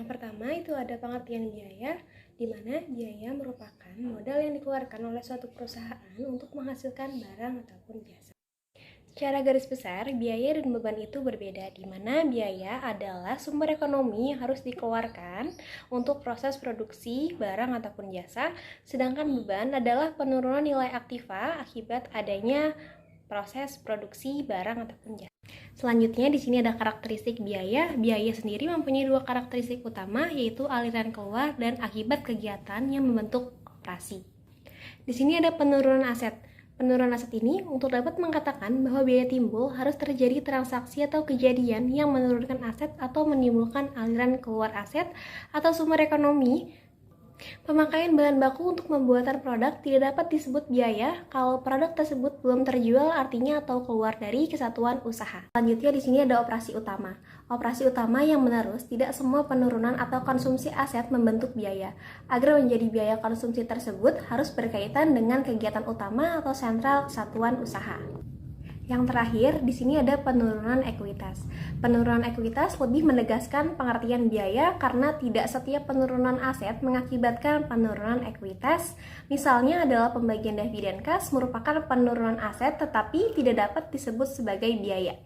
Yang pertama itu ada pengertian biaya, di mana biaya merupakan modal yang dikeluarkan oleh suatu perusahaan untuk menghasilkan barang ataupun jasa. Secara garis besar, biaya dan beban itu berbeda, di mana biaya adalah sumber ekonomi yang harus dikeluarkan untuk proses produksi barang ataupun jasa, sedangkan beban adalah penurunan nilai aktiva akibat adanya proses produksi barang ataupun jasa. Selanjutnya di sini ada karakteristik biaya. Biaya sendiri mempunyai dua karakteristik utama, yaitu aliran keluar dan akibat kegiatan yang membentuk operasi. Di sini ada penurunan aset. Penurunan aset ini untuk dapat mengatakan bahwa biaya timbul harus terjadi transaksi atau kejadian yang menurunkan aset atau menimbulkan aliran keluar aset atau sumber ekonomi. Pemakaian bahan baku untuk pembuatan produk tidak dapat disebut biaya kalau produk tersebut belum terjual, artinya atau keluar dari kesatuan usaha. Selanjutnya di sini ada operasi utama. Operasi utama yang menerus, tidak semua penurunan atau konsumsi aset membentuk biaya. Agar menjadi biaya konsumsi tersebut harus berkaitan dengan kegiatan utama atau sentral kesatuan usaha. Yang terakhir, di sini ada penurunan ekuitas. Penurunan ekuitas lebih menegaskan pengertian biaya karena tidak setiap penurunan aset mengakibatkan penurunan ekuitas. Misalnya adalah pembagian dividen kas merupakan penurunan aset tetapi tidak dapat disebut sebagai biaya.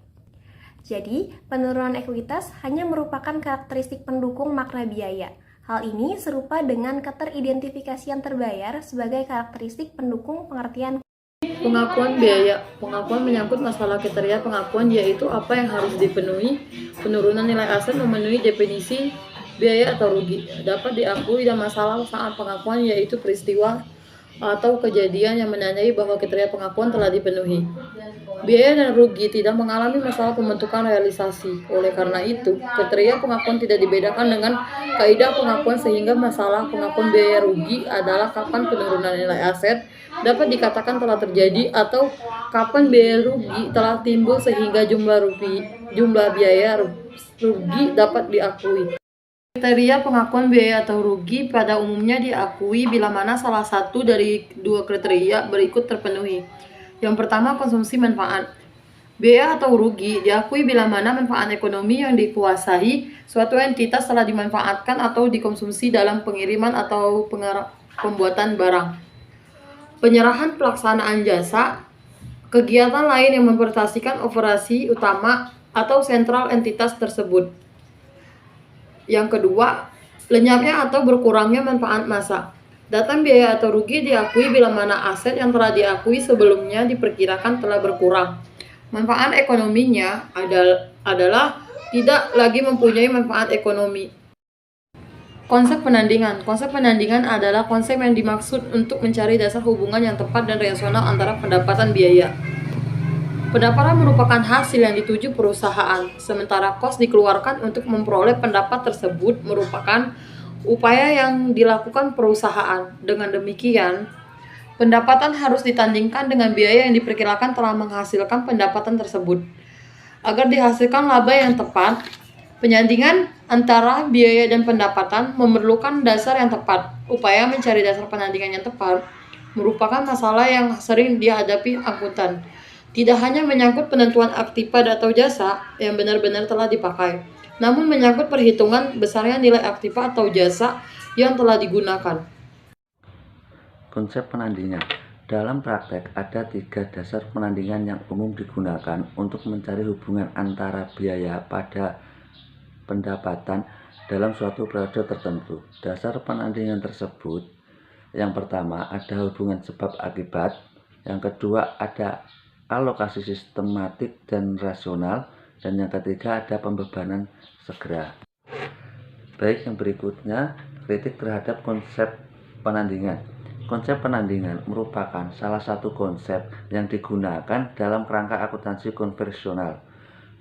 Jadi, penurunan ekuitas hanya merupakan karakteristik pendukung makna biaya. Hal ini serupa dengan keteridentifikasian terbayar sebagai karakteristik pendukung pengertian. Pengakuan biaya. Pengakuan menyangkut masalah kriteria pengakuan, yaitu apa yang harus dipenuhi. Penurunan nilai aset memenuhi definisi biaya atau rugi. Dapat diakui dan masalah saat pengakuan, yaitu peristiwa atau kejadian yang menandai bahwa kriteria pengakuan telah dipenuhi. Biaya dan rugi tidak mengalami masalah pembentukan realisasi. Oleh karena itu, kriteria pengakuan tidak dibedakan dengan kaidah pengakuan, sehingga masalah pengakuan biaya rugi adalah kapan penurunan nilai aset dapat dikatakan telah terjadi atau kapan biaya rugi telah timbul sehingga jumlah biaya rugi dapat diakui. Kriteria pengakuan biaya atau rugi pada umumnya diakui bila mana salah satu dari dua kriteria berikut terpenuhi. Yang pertama, konsumsi manfaat. Biaya atau rugi diakui bila mana manfaat ekonomi yang dikuasai suatu entitas telah dimanfaatkan atau dikonsumsi dalam pengiriman atau pembuatan barang. Penyerahan pelaksanaan jasa, kegiatan lain yang mempresentasikan operasi utama atau sentral entitas tersebut. Yang kedua, lenyapnya atau berkurangnya manfaat massa. Datang biaya atau rugi diakui bila mana aset yang telah diakui sebelumnya diperkirakan telah berkurang. Manfaat ekonominya adalah tidak lagi mempunyai manfaat ekonomi. Konsep penandingan. Konsep penandingan adalah konsep yang dimaksud untuk mencari dasar hubungan yang tepat dan rasional antara pendapatan biaya. Pendapatan merupakan hasil yang dituju perusahaan, sementara kos dikeluarkan untuk memperoleh pendapat tersebut merupakan upaya yang dilakukan perusahaan. Dengan demikian, pendapatan harus ditandingkan dengan biaya yang diperkirakan telah menghasilkan pendapatan tersebut. Agar dihasilkan laba yang tepat, penyandingan antara biaya dan pendapatan memerlukan dasar yang tepat. Upaya mencari dasar penandingan yang tepat merupakan masalah yang sering dihadapi akuntan. Tidak hanya menyangkut penentuan aktiva atau jasa yang benar-benar telah dipakai, namun menyangkut perhitungan besarnya nilai aktiva atau jasa yang telah digunakan. Konsep penandingan. Dalam praktek ada 3 dasar penandingan yang umum digunakan untuk mencari hubungan antara biaya pada pendapatan dalam suatu periode tertentu. Dasar penandingan tersebut, yang pertama ada hubungan sebab akibat, yang kedua ada alokasi sistematik dan rasional, dan yang ketiga ada pembebanan segera. Baik, yang berikutnya kritik terhadap konsep penandingan. Konsep penandingan merupakan salah satu konsep yang digunakan dalam kerangka akuntansi konvensional.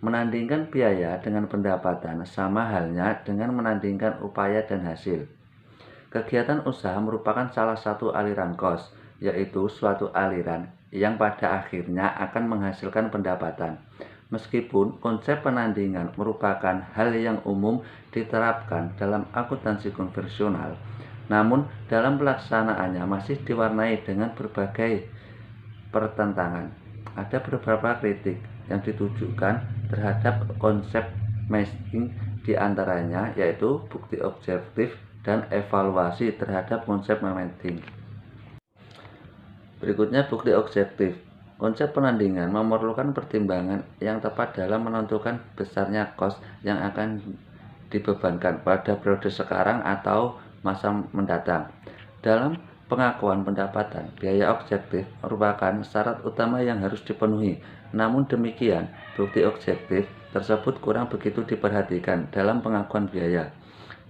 Menandingkan biaya dengan pendapatan sama halnya dengan menandingkan upaya dan hasil. Kegiatan usaha merupakan salah satu aliran kos, yaitu suatu aliran yang pada akhirnya akan menghasilkan pendapatan. Meskipun konsep penandingan merupakan hal yang umum diterapkan dalam akuntansi konvensional, namun dalam pelaksanaannya masih diwarnai dengan berbagai pertentangan. Ada beberapa kritik yang ditujukan terhadap konsep masking Di antaranya yaitu bukti objektif dan evaluasi terhadap konsep marketing. Berikutnya bukti objektif. Konsep penandingan memerlukan pertimbangan yang tepat dalam menentukan besarnya kos yang akan dibebankan pada periode sekarang atau masa mendatang. Dalam pengakuan pendapatan, biaya objektif merupakan syarat utama yang harus dipenuhi. Namun demikian, bukti objektif tersebut kurang begitu diperhatikan dalam pengakuan biaya.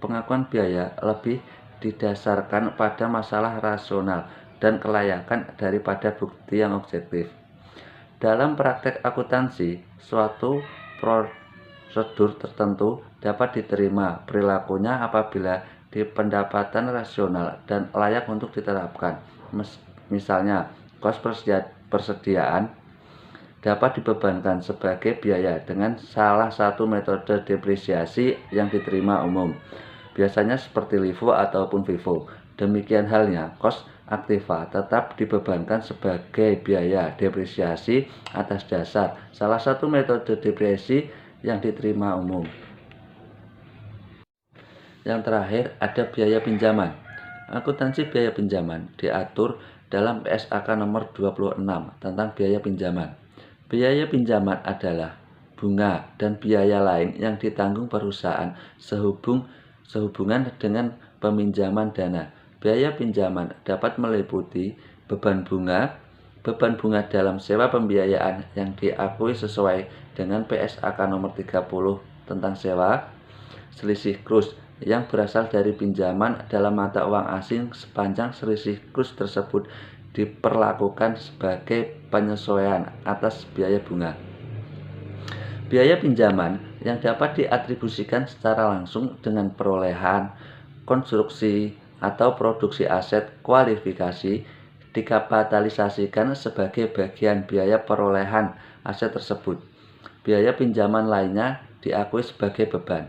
Pengakuan biaya lebih didasarkan pada masalah rasional dan kelayakan daripada bukti yang objektif. Dalam praktek akuntansi, suatu prosedur tertentu dapat diterima perilakunya apabila pendapatan rasional dan layak untuk diterapkan. Misalnya, kos persediaan dapat dibebankan sebagai biaya dengan salah satu metode depresiasi yang diterima umum, biasanya seperti LIFO ataupun FIFO. Demikian halnya, kos aktiva tetap dibebankan sebagai biaya depresiasi atas dasar salah satu metode depresi yang diterima umum. Yang terakhir, ada biaya pinjaman. Akuntansi biaya pinjaman diatur dalam PSAK nomor 26 tentang biaya pinjaman. Biaya pinjaman adalah bunga dan biaya lain yang ditanggung perusahaan sehubungan dengan peminjaman dana. Biaya pinjaman dapat meliputi beban bunga dalam sewa pembiayaan yang diakui sesuai dengan PSAK nomor 30 tentang sewa, selisih kurs yang berasal dari pinjaman dalam mata uang asing sepanjang selisih kurs tersebut diperlakukan sebagai penyesuaian atas biaya bunga. Biaya pinjaman yang dapat diatribusikan secara langsung dengan perolehan, konstruksi, atau produksi aset kualifikasi dikapitalisasikan sebagai bagian biaya perolehan aset tersebut. Biaya pinjaman lainnya diakui sebagai beban.